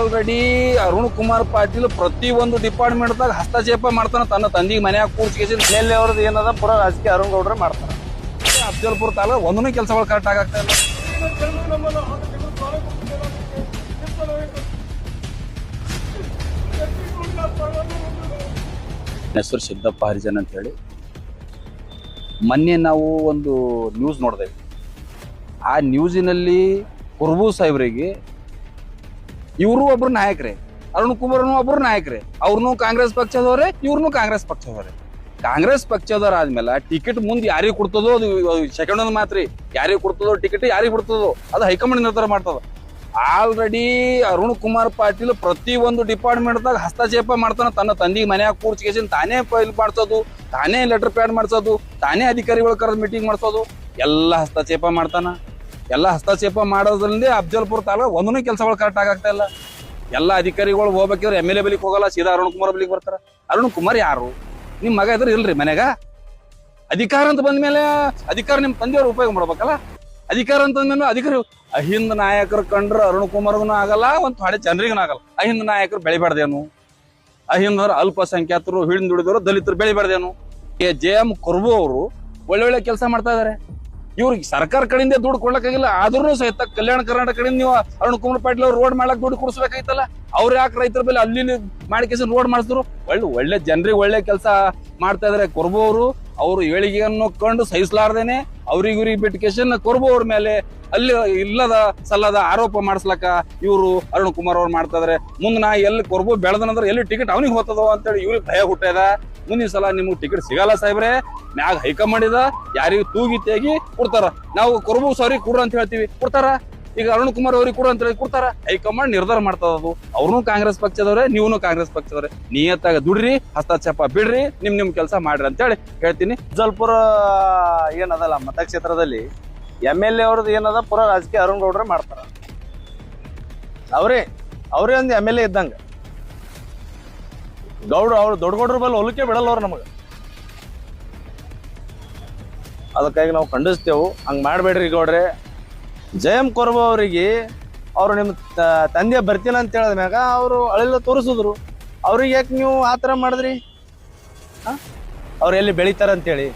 Already Arun Kumar Patil ಪ್ರತಿಯೊಂದು ಡಿಪಾರ್ಟ್ಮೆಂಟ್ದಾಗ ಹಸ್ತಕ್ಷೇಪ ಮಾಡ್ತಾನೆ. ತನ್ನ ತಂದಿಗೆ ಮನ್ಯಾಗ ಕೂಡ್ಸ್ಕೇಸಿ ಮೇಲೆ ಅವ್ರದ್ದು ಏನದ ಪೂರ ರಾಜಕೀಯ ಅರುಣ್ ಗೌಡ್ರೆ ಮಾಡ್ತಾರೆ. ಅಫ್ಜಲ್ಪುರ ತಾಲೂಕು ಒಂದೂ ಕೆಲಸಗಳು ಕರೆಕ್ಟ್ ಆಗ್ತಾ ಇಲ್ಲ. ಹೆಸರು ಸಿದ್ದಪ್ಪ ಹರಿಜನ್ ಅಂತ ಹೇಳಿ. ಮೊನ್ನೆ ನಾವು ಒಂದು ನ್ಯೂಸ್ ನೋಡಿದೆವು. ಆ ನ್ಯೂಸಿನಲ್ಲಿ ಕುರ್ಬು ಸಾಹೇಬ್ರಿಗೆ ಇವರು ಒಬ್ರು ನಾಯಕರೇ, ಅರುಣ್ ಕುಮಾರ್ನು ಒಬ್ರು ನಾಯಕರೇ. ಅವ್ರನ್ನೂ ಕಾಂಗ್ರೆಸ್ ಪಕ್ಷದವರೇ, ಇವ್ರನ್ನೂ ಕಾಂಗ್ರೆಸ್ ಪಕ್ಷದವರೇ. ಕಾಂಗ್ರೆಸ್ ಪಕ್ಷದವ್ರ ಆದ್ಮೇಲೆ ಟಿಕೆಟ್ ಮುಂದೆ ಯಾರಿಗೆ ಕೊಡ್ತದೋ ಅದು ಸೆಕೆಂಡ್ ಒಂದು ಮಾತ್ರಿ. ಯಾರಿಗೆ ಕೊಡ್ತದೋ ಟಿಕೆಟ್, ಯಾರಿಗೆ ಕೊಡ್ತದೋ ಅದು ಹೈಕಮಾಂಡ್ ನಿರ್ಧಾರ ಮಾಡ್ತದ. ಆಲ್ರೆಡಿ ಅರುಣ್ ಕುಮಾರ್ ಪಾಟೀಲ್ ಪ್ರತಿಯೊಂದು ಡಿಪಾರ್ಟ್ಮೆಂಟ್ದಾಗ ಹಸ್ತಕ್ಷೇಪ ಮಾಡ್ತಾನೆ. ತನ್ನ ತಂದಿಗೆ ಮನ್ಯಾಗ ಕೂಡ್ಸ್ಕೇಸಿ ತಾನೇ ಫೈಲ್ ಮಾಡ್ಸೋದು, ತಾನೇ ಲೆಟರ್ ಪ್ಯಾಡ್ ಮಾಡ್ಸೋದು, ತಾನೇ ಅಧಿಕಾರಿಗಳ ಕರೆದು ಮೀಟಿಂಗ್ ಮಾಡ್ಸೋದು, ಎಲ್ಲ ಹಸ್ತಕ್ಷೇಪ ಮಾಡ್ತಾನ. ಎಲ್ಲ ಹಸ್ತಕ್ಷೇಪ ಮಾಡೋದ್ರಿಂದ ಅಫ್ಜಲ್ಪುರ ತಾಲೂಕು ಒಂದೂ ಕೆಲಸಗಳು ಕರೆಕ್ಟ್ ಆಗ್ತಾ ಇಲ್ಲ. ಎಲ್ಲ ಅಧಿಕಾರಿಗಳು ಹೋಗ್ಬೇಕಿದ್ರೆ MLA ಬಲಿಗೆ ಹೋಗಲ್ಲ, ಸೀದಾ ಅರುಣ್ ಕುಮಾರ್ ಬಲಿಗೆ ಬರ್ತಾರ. ಅರುಣ್ ಕುಮಾರ್ ಯಾರು? ನಿಮ್ಮ ಮಗ ಇದ್ರೆ ಇಲ್ರಿ ಮನ್ಯಾಗ. ಅಧಿಕಾರ ಅಂತ ಬಂದ್ಮೇಲೆ ಅಧಿಕಾರ ನಿಮ್ಮ ತಂದೆಯವ್ರು ಉಪಯೋಗ ಮಾಡ್ಬೇಕಲ್ಲ. ಅಧಿಕಾರ ಅಂತಂದ್ಮೇಲೆ ಅಧಿಕಾರಿ ಅಹಿಂದ ನಾಯಕರು ಕಂಡ್ರೆ ಅರುಣ್ ಕುಮಾರ್ಗೂ ಆಗಲ್ಲ, ಒಂದು ಥೋಡೆ ಜನರಿಗೂ ಆಗಲ್ಲ. ಅಹಿಂದ ನಾಯಕರು ಬೆಳಿಬಾರ್ದೇನು? ಅಹಿಂದರು ಅಲ್ಪಸಂಖ್ಯಾತರು, ಹಿಂದುಳಿದವರು, ದಲಿತರು ಬೆಳಿಬಾರ್ದೇನು? JM ಕುರ್ಬು ಅವರು ಒಳ್ಳೊಳ್ಳೆ ಕೆಲಸ ಮಾಡ್ತಾ ಇದಾರೆ. ಇವ್ರಿಗೆ ಸರ್ಕಾರ ಕಡೆಯಿಂದ ದುಡ್ಡು ಕೊಡ್ಲಕ್ಕಾಗಿಲ್ಲ, ಆದ್ರೂ ಸಹಿತ ಕಲ್ಯಾಣ ಕರ್ನಾಟಕ ಕಡೆಯಿಂದ ನೀವು ಅರುಣ್ ಕುಮಾರ್ ಪಾಟೀಲ್ ಅವ್ರು ರೋಡ್ ಮಾಡ್ಲಕ್ ದುಡ್ಡು ಕೊಡಿಸ್ಬೇಕಾಯ್ತಲ್ಲ. ಅವ್ರು ಯಾಕೆ ರೈತರ ಮೇಲೆ ಅಲ್ಲಿ ಮಾಡಿಕೆಸಿ ರೋಡ್ ಮಾಡಿಸಿದ್ರು? ಒಳ್ಳೆ ಜನರಿಗೆ ಒಳ್ಳೆ ಕೆಲಸ ಮಾಡ್ತಾ ಇದಾರೆ ಕುರ್ಬು ಅವರು. ಅವರು ಏಳಿಗೆಯನ್ನು ಕಂಡು ಸಹಿಸಲಾರ್ದೇನೆ ಅವ್ರಿಗೆ ಬಿಟ್ಕೇಶನ್ ಕುರ್ಬು ಅವ್ರ ಮೇಲೆ ಅಲ್ಲಿ ಇಲ್ಲದ ಸಲ್ಲದ ಆರೋಪ ಮಾಡಿಸ್ಲಕ್ಕ ಇವರು ಅರುಣ್ ಕುಮಾರ್ ಅವ್ರು ಮಾಡ್ತಾ ಇದಾರೆ. ಮುಂದೆ ನಾ ಎಲ್ಲಿ ಕುರ್ಬು ಬೆಳೆದನಂದ್ರೆ ಎಲ್ಲಿ ಟಿಕೆಟ್ ಅವನಿಗೆ ಹೋಗ್ತದೋ ಅಂತೇಳಿ ಇವ್ರಿಗೆ ಭಯ ಹುಟ್ಟದ. ಮುಂದಿನ ಸಲ ನಿಮ್ಗೆ ಟಿಕೆಟ್ ಸಿಗಲ್ಲ ಸಾಹೇಬ್ರೆ. ಮ್ಯಾಗ ಹೈಕಮಾಂಡ್ ಇದ, ಯಾರಿಗೂ ತೂಗಿ ತೇಗಿ ಕೊಡ್ತಾರ. ನಾವು ಕುರ್ಬು ಸಾರಿ ಕೊಡ್ರ ಅಂತ ಹೇಳ್ತೀವಿ, ಕೊಡ್ತಾರ. ಈಗ ಅರುಣ್ ಕುಮಾರ್ ಅವ್ರಿಗೆ ಕೊಡು ಅಂತ ಹೇಳಿ ಕೊಡ್ತಾರ. ಹೈಕಮಾಂಡ್ ನಿರ್ಧಾರ ಮಾಡ್ತದ. ಅದು ಅವ್ರನ್ನೂ ಕಾಂಗ್ರೆಸ್ ಪಕ್ಷದವ್ರೆ, ನೀವೂ ಕಾಂಗ್ರೆಸ್ ಪಕ್ಷದವ್ರೆ. ನಿಯತ್ತಾಗ ದುಡ್ರಿ, ಹಸ್ತಕ್ಷೇಪ ಬಿಡ್ರಿ, ನಿಮ್ ಕೆಲಸ ಮಾಡ್ರಿ ಅಂತ ಹೇಳಿ ಹೇಳ್ತೀನಿ. ಅಫ್ಜಲ್ಪುರ ಏನದಲ್ಲ ಮತಕ್ಷೇತ್ರದಲ್ಲಿ MLA ಅವ್ರದ್ದು ಏನದ ಪೂರ ರಾಜಕೀಯ ಅರುಣ್ ಗೌಡ್ರೆ ಮಾಡ್ತಾರ. ಅವರೇ ಒಂದು MLA ಇದ್ದಂಗ. ಗೌಡ್ರು ಅವ್ರು ದೊಡ್ಡ ಗೌಡ್ರ ಬಲ್ಲಿ ಹೊಲಕ್ಕೆ ಬಿಡಲ್ಲ ಅವ್ರು ನಮಗೆ. ಅದಕ್ಕಾಗಿ ನಾವು ಖಂಡಿಸ್ತೇವೆ. ಹಂಗೆ ಮಾಡಬೇಡ್ರಿ ಗೌಡ್ರೆ. JM ಕುರ್ಬು ಅವರಿಗೆ ಅವರು ನಿಮ್ಮ ತಂದೆ ಬರ್ತೀನಿ ಅಂತ ಹೇಳಿದ ಮ್ಯಾಗ ಅವರು ಅಳೆಲ್ಲ ತೋರಿಸಿದ್ರು. ಅವ್ರಿಗೆ ಯಾಕೆ ನೀವು ಆ ಥರ ಮಾಡಿದ್ರಿ? ಅವ್ರು ಎಲ್ಲಿ ಬೆಳಿತಾರ ಅಂತೇಳಿ.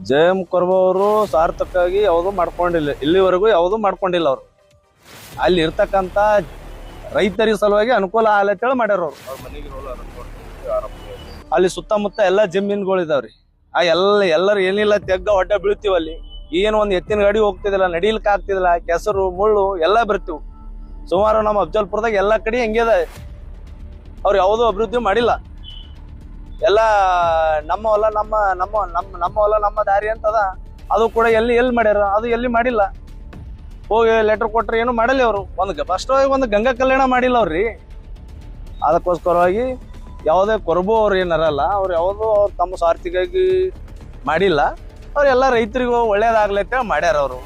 JM ಕುರ್ಬು ಅವರು ಸಾರ್ಥಕವಾಗಿ ಯಾವುದೂ ಮಾಡ್ಕೊಂಡಿಲ್ಲ, ಇಲ್ಲಿವರೆಗೂ ಯಾವುದೂ ಮಾಡ್ಕೊಂಡಿಲ್ಲ. ಅವರು ಅಲ್ಲಿ ಇರ್ತಕ್ಕಂಥ ರೈತರಿಗೆ ಸಲುವಾಗಿ ಅನುಕೂಲ ಆಗತ್ತೇಳಿ ಮಾಡ್ಯಾರ ಅವ್ರು. ಅಲ್ಲಿ ಸುತ್ತಮುತ್ತ ಎಲ್ಲ ಜಮೀನುಗಳಿದಾವ್ರಿ. ಆ ಎಲ್ಲರೂ ಏನಿಲ್ಲ ತೆಗ್ಗ ಹೊಡ್ಡ ಬೀಳ್ತೀವಿ. ಅಲ್ಲಿ ಏನು ಒಂದು ಎತ್ತಿನ ಗಾಡಿ ಹೋಗ್ತಿದಿಲ್ಲ, ನಡಿಲಿಕ್ಕೆ ಆಗ್ತಿದಿಲ್ಲ. ಕೆಸರು ಮುಳ್ಳು ಎಲ್ಲ ಬರ್ತೀವಿ. ಸುಮಾರು ನಮ್ಮ ಅಫ್ಜಲ್ಪುರದಾಗ ಎಲ್ಲ ಕಡೆ ಹೆಂಗ್ಯದ. ಅವ್ರು ಯಾವುದೂ ಅಭಿವೃದ್ಧಿ ಮಾಡಿಲ್ಲ. ಎಲ್ಲ ನಮ್ಮ ಹೊಲ ನಮ್ಮ ಹೊಲ ನಮ್ಮ ದಾರಿ ಅಂತದ. ಅದು ಕೂಡ ಎಲ್ಲಿ ಮಾಡ್ಯಾರ? ಅದು ಎಲ್ಲಿ ಮಾಡಿಲ್ಲ. ಹೋಗಿ ಲೆಟರ್ ಕೊಟ್ರೆ ಏನು ಮಾಡಲ್ಲ ಅವರು. ಫಸ್ಟ್ ಒಂದು ಗಂಗಾ ಕಲ್ಯಾಣ ಮಾಡಿಲ್ಲ ಅವ್ರಿ. ಅದಕ್ಕೋಸ್ಕರವಾಗಿ ಯಾವುದೇ ಕುರ್ಬು ಅವ್ರು ಏನಾರಲ್ಲ, ಅವ್ರು ಯಾವುದೂ ಅವ್ರು ತಮ್ಮ ಸ್ವಾರ್ಥಿಗಾಗಿ ಮಾಡಿಲ್ಲ. ಅವ್ರೆಲ್ಲ ರೈತರಿಗೂ ಒಳ್ಳೇದಾಗ್ಲಿ ಅಂತ ಮಾಡ್ಯಾರ ಅವರು.